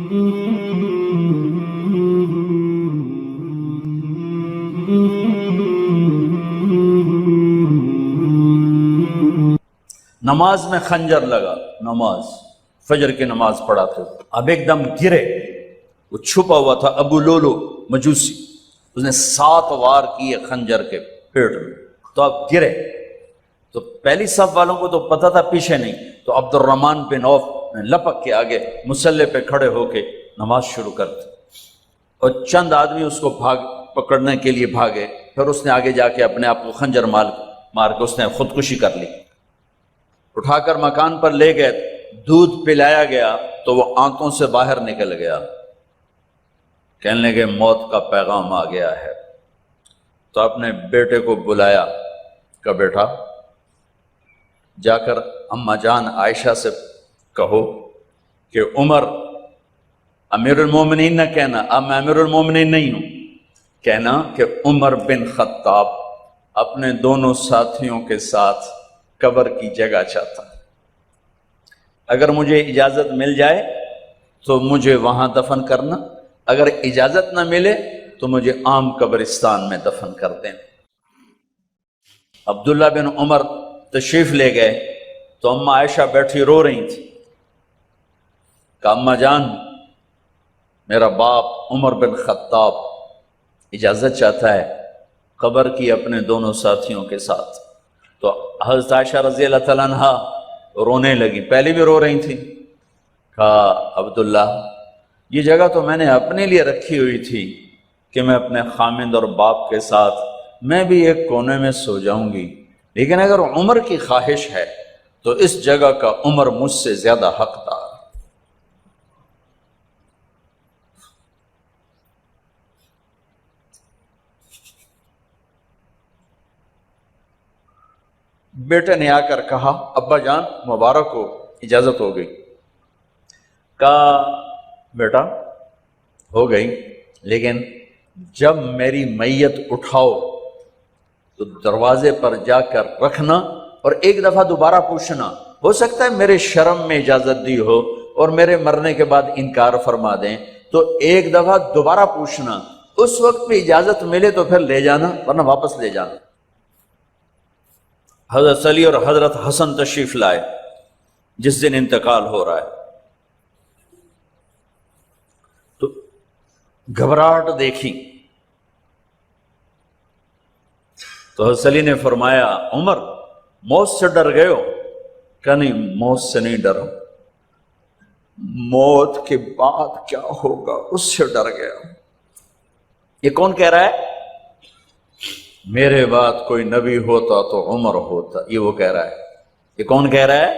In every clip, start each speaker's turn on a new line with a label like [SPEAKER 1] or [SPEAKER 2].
[SPEAKER 1] نماز میں خنجر لگا، نماز فجر کی نماز پڑھاتے، اب ایک دم گرے، وہ چھپا ہوا تھا ابو لولو مجوسی، اس نے 7 وار کیے خنجر کے پیٹ میں، تو اب گرے، تو پہلی صف والوں کو تو پتہ تھا پیچھے نہیں، تو عبد الرحمن بن عوف نے لپک کے آگے مصلی پہ کھڑے ہو کے نماز شروع کر دی، اور چند آدمی اس کو پکڑنے کے لیے بھاگے، پھر اس نے آگے جا کے اپنے آپ کو خنجر مار کے اس نے خودکشی کر لی، اٹھا کر مکان پر لے گئے، دودھ پلایا گیا تو وہ آنتوں سے باہر نکل گیا، کہنے لگے موت کا پیغام آ گیا ہے، تو اپنے بیٹے کو بلایا کہ بیٹا جا کر اماں جان عائشہ سے کہو کہ عمر امیر المومنین نہ کہنا، اب میں امیر المومنین نہیں ہوں، کہنا کہ عمر بن خطاب اپنے دونوں ساتھیوں کے ساتھ قبر کی جگہ چاہتا، اگر مجھے اجازت مل جائے تو مجھے وہاں دفن کرنا، اگر اجازت نہ ملے تو مجھے عام قبرستان میں دفن کر دیں۔ عبداللہ بن عمر تشریف لے گئے تو اماں عائشہ بیٹھی رو رہی تھی، کہ اماں جان میرا باپ عمر بن خطاب اجازت چاہتا ہے قبر کی اپنے دونوں ساتھیوں کے ساتھ، تو حضرت عائشہ رضی اللہ تعالیٰ عنہ رونے لگی، پہلے بھی رو رہی تھی، کہا عبداللہ یہ جگہ تو میں نے اپنے لیے رکھی ہوئی تھی کہ میں اپنے خامند اور باپ کے ساتھ میں بھی ایک کونے میں سو جاؤں گی، لیکن اگر عمر کی خواہش ہے تو اس جگہ کا عمر مجھ سے زیادہ حقدار۔ بیٹے نے آ کر کہا ابا جان مبارک ہو، اجازت ہو گئی، کہا بیٹا ہو گئی، لیکن جب میری میت اٹھاؤ تو دروازے پر جا کر رکھنا اور ایک دفعہ دوبارہ پوچھنا، ہو سکتا ہے میرے شرم میں اجازت دی ہو اور میرے مرنے کے بعد انکار فرما دیں، تو ایک دفعہ دوبارہ پوچھنا، اس وقت پہ اجازت ملے تو پھر لے جانا ورنہ واپس لے جانا۔ حضرت علی اور حضرت حسن تشریف لائے جس دن انتقال ہو رہا ہے، تو گھبراہٹ دیکھی تو حضرت علی نے فرمایا عمر موت سے ڈر گئے ہو؟ کہ نہیں موت سے نہیں ڈرا، موت کے بعد کیا ہوگا اس سے ڈر گیا۔ یہ کون کہہ رہا ہے؟ میرے بعد کوئی نبی ہوتا تو عمر ہوتا، یہ وہ کہہ رہا ہے۔ یہ کون کہہ رہا ہے؟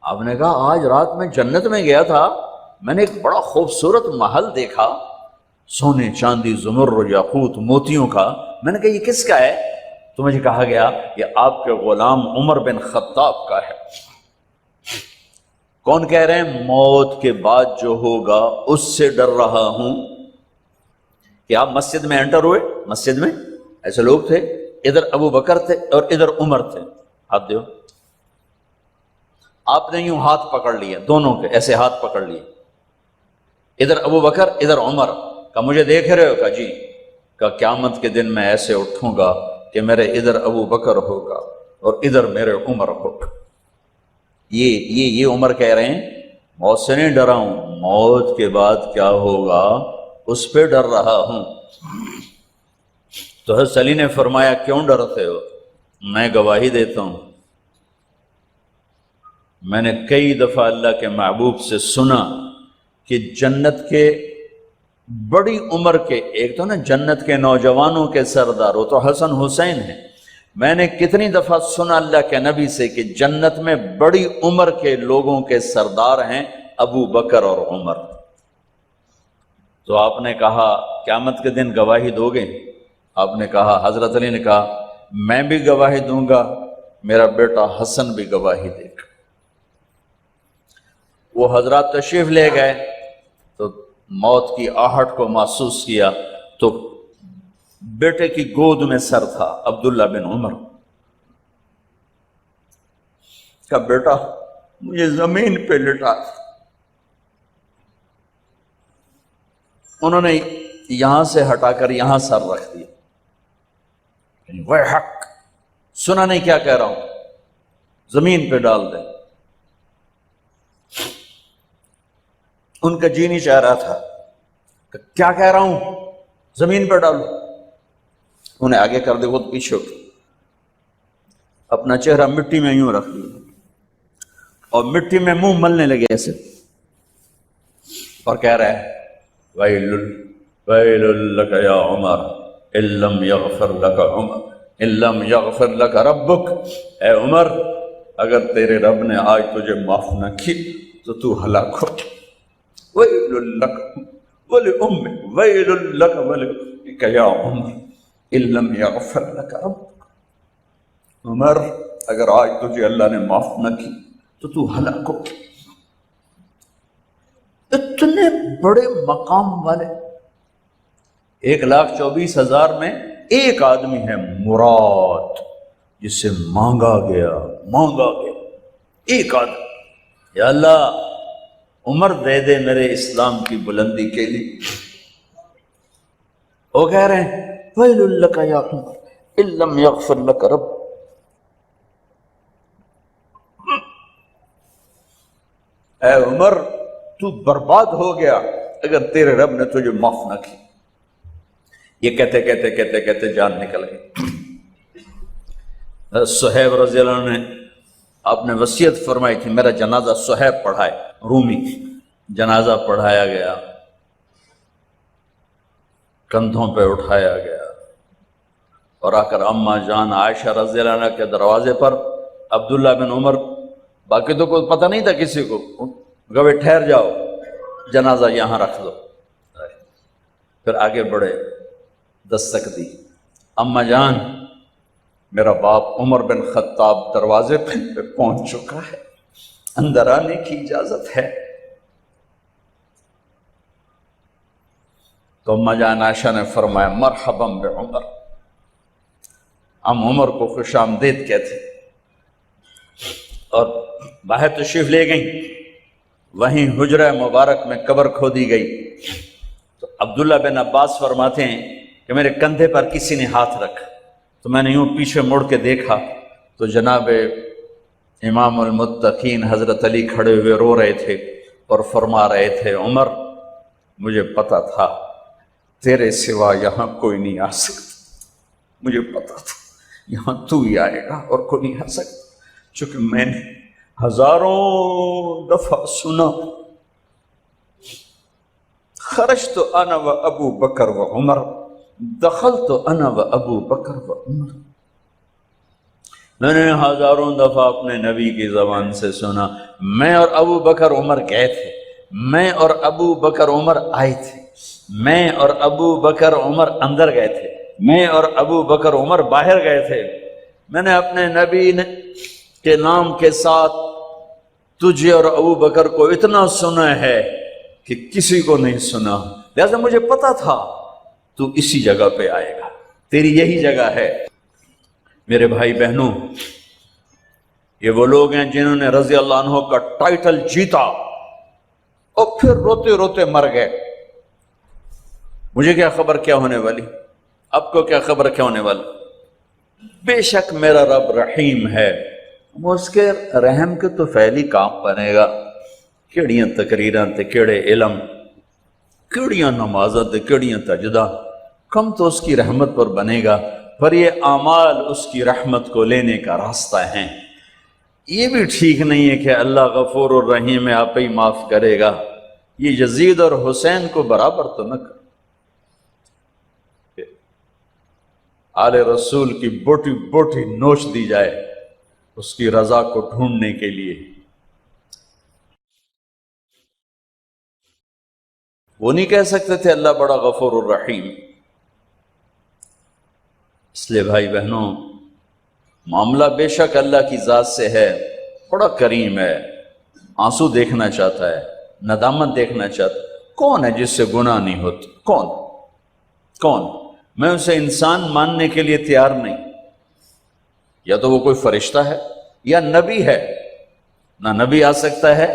[SPEAKER 1] آپ نے کہا آج رات میں جنت میں گیا تھا، میں نے ایک بڑا خوبصورت محل دیکھا، سونے چاندی زمرد یاقوت موتیوں کا، میں نے کہا یہ کس کا ہے؟ تو مجھے کہا گیا یہ آپ کے غلام عمر بن خطاب کا ہے۔ کون کہہ رہے ہیں؟ موت کے بعد جو ہوگا اس سے ڈر رہا ہوں۔ کہ آپ مسجد میں انٹر ہوئے، مسجد میں ایسے لوگ تھے، ادھر ابو بکر تھے اور ادھر عمر تھے، ہاتھ دیو، آپ نے یوں ہاتھ پکڑ لیے دونوں کے، ایسے ہاتھ پکڑ لیے، ادھر ابو بکر ادھر عمر، کہا مجھے دیکھ رہے ہو؟ کہا جی، کہا قیامت کے دن میں ایسے اٹھوں گا کہ میرے ادھر ابو بکر ہوگا اور ادھر میرے عمر ہوگا۔ یہ عمر کہہ رہے ہیں موت سے نہیں ڈرا ہوں، موت کے بعد کیا ہوگا اس پہ ڈر رہا ہوں۔ تو حضرت علی نے فرمایا کیوں ڈرتے ہو؟ میں گواہی دیتا ہوں، میں نے کئی دفعہ اللہ کے محبوب سے سنا کہ جنت کے بڑی عمر کے، ایک تو نا جنت کے نوجوانوں کے سردار وہ تو حسن حسین ہیں، میں نے کتنی دفعہ سنا اللہ کے نبی سے کہ جنت میں بڑی عمر کے لوگوں کے سردار ہیں ابو بکر اور عمر۔ تو آپ نے کہا قیامت کے دن گواہی دو گے؟ آپ نے کہا، حضرت علی نے کہا میں بھی گواہی دوں گا، میرا بیٹا حسن بھی گواہی دے گا۔ وہ حضرات تشریف لے گئے تو موت کی آہٹ کو محسوس کیا تو بیٹے کی گود میں سر تھا عبداللہ بن عمر کا، بیٹا مجھے زمین پہ لٹا، انہوں نے یہاں سے ہٹا کر یہاں سر رکھ دیا، وہ حق سنا نہیں کیا کہہ رہا ہوں، زمین پہ ڈال دیں۔ ان کا جی نہیں چاہ رہا تھا کہ کیا کہہ رہا ہوں، زمین پہ ڈالو۔ انہیں آگے کر دے، وہ پیچھے اٹھ، اپنا چہرہ مٹی میں یوں رکھ لیا اور مٹی میں منہ ملنے لگے ایسے، اور کہہ رہا ہے ویل ویل لک یا عمر ان لم یغفر لک عمر ان لم یغفر لک ربک، اے عمر اگر تیرے رب نے آج تجھے معاف نہ کی تو تو ہلاک ہو۔ ویل لک ولأمک ویل لک ولأمک یا عمر ان لم یغفر لک ربک، عمر اگر آج تجھے اللہ نے معاف نہ کی تو تو ہلاک ہو۔ اتنے بڑے مقام والے، 1,24,000 میں ایک آدمی ہے مراد، جسے مانگا گیا ایک آدمی، یا اللہ عمر دے دے میرے اسلام کی بلندی کے لیے۔ وہ کہہ رہے ہیں ویل لک یا عمر ان لم یغفر لک رب، اے عمر تو برباد ہو گیا اگر تیرے رب نے تجھے معاف نہ کی۔ یہ کہتے کہتے کہتے کہتے جان نکل گئی۔ صہیب رضی اللہ عنہ نے آپ نے وصیت فرمائی تھی میرا جنازہ صہیب پڑھائے، رومی، جنازہ پڑھایا گیا، کندھوں پہ اٹھایا گیا، اور آ کر اماں جان عائشہ رضی اللہ عنہ کے دروازے پر عبداللہ بن عمر، باقی تو کوئی پتہ نہیں تھا کسی کو، گوے ٹھہر جاؤ جنازہ یہاں رکھ دو۔ پھر آگے بڑھے، دستک دی، اماں جان میرا باپ عمر بن خطاب دروازے پہ پہنچ چکا ہے، اندر آنے کی اجازت ہے؟ تو اماں جان عائشہ نے فرمایا مرحبا بعمر، ہم عمر کو خوش آمدید کہتے، اور باہر تشریف لے گئیں۔ وہیں حجرہ مبارک میں قبر کھودی گئی تو عبداللہ بن عباس فرماتے ہیں کہ میرے کندھے پر کسی نے ہاتھ رکھا، تو میں نے یوں پیچھے مڑ کے دیکھا تو جناب امام المتقین حضرت علی کھڑے ہوئے رو رہے تھے اور فرما رہے تھے عمر مجھے پتا تھا تیرے سوا یہاں کوئی نہیں آ سکتا، مجھے پتا تھا یہاں تو ہی آئے گا اور کوئی نہیں آ سکتا، چونکہ میں نے ہزاروں دفعہ سنا خرجت انا و ابو بکر و عمر دخلت انا و ابو بکر و عمر، میں نے ہزاروں دفعہ اپنے نبی کی زبان سے سنا میں اور ابو بکر عمر گئے تھے، میں اور ابو بکر عمر آئے تھے، میں اور ابو بکر عمر اندر گئے تھے، میں اور ابو بکر عمر باہر گئے تھے، میں نے اپنے نبی کے نام کے ساتھ تجھے اور ابو بکر کو اتنا سنا ہے کہ کسی کو نہیں سنا، لہذا مجھے پتا تھا تو اسی جگہ پہ آئے گا، تیری یہی جگہ ہے۔ میرے بھائی بہنوں، یہ وہ لوگ ہیں جنہوں نے رضی اللہ عنہ کا ٹائٹل جیتا اور پھر روتے روتے مر گئے۔ مجھے کیا خبر کیا ہونے والی، آپ کو کیا خبر کیا ہونے والی؟ بے شک میرا رب رحیم ہے، وہ اس کے رحم کے تو فعلی کام بنے گا، کیڑیاں تقریراں تے کیڑے علم، کیڑیاں نمازاں تے کیڑیاں تجدہ، کم تو اس کی رحمت پر بنے گا، پر یہ اعمال اس کی رحمت کو لینے کا راستہ ہیں۔ یہ بھی ٹھیک نہیں ہے کہ اللہ غفور الرحیم ہے آپ ہی معاف کرے گا، یہ یزید اور حسین کو برابر تو نہ کر، آل رسول کی بوٹی بوٹی نوچ دی جائے اس کی رضا کو ڈھونڈنے کے لیے۔ وہ نہیں کہہ سکتے تھے اللہ بڑا غفور الرحیم؟ اس لیے بھائی بہنوں، معاملہ بے شک اللہ کی ذات سے ہے، بڑا کریم ہے، آنسو دیکھنا چاہتا ہے، ندامت دیکھنا چاہتا ہے۔ کون ہے جس سے گناہ نہیں ہوتی؟ کون؟ میں اسے انسان ماننے کے لیے تیار نہیں، یا تو وہ کوئی فرشتہ ہے یا نبی ہے، نہ نبی آ سکتا ہے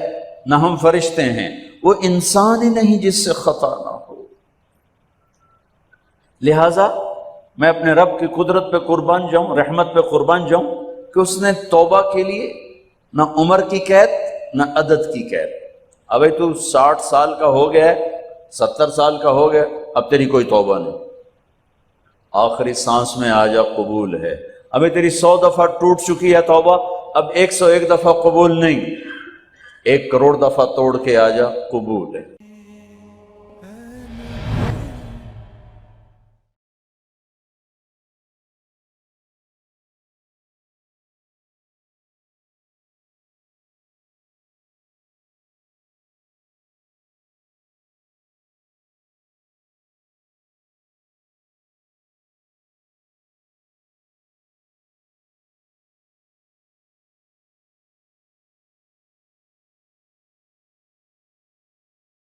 [SPEAKER 1] نہ ہم فرشتے ہیں، وہ انسان ہی نہیں جس سے خطا نہ ہو۔ لہٰذا میں اپنے رب کی قدرت پہ قربان جاؤں، رحمت پہ قربان جاؤں کہ اس نے توبہ کے لیے نہ عمر کی قید نہ عدد کی قید. ابھی تو 60 سال کا ہو گیا ہے، 70 سال کا ہو گیا، اب تیری کوئی توبہ نہیں، آخری سانس میں آ جا قبول ہے. ابھی تیری 100 دفعہ ٹوٹ چکی ہے توبہ، اب 101 دفعہ قبول نہیں، 1 کروڑ دفعہ توڑ کے آ جا قبول ہے.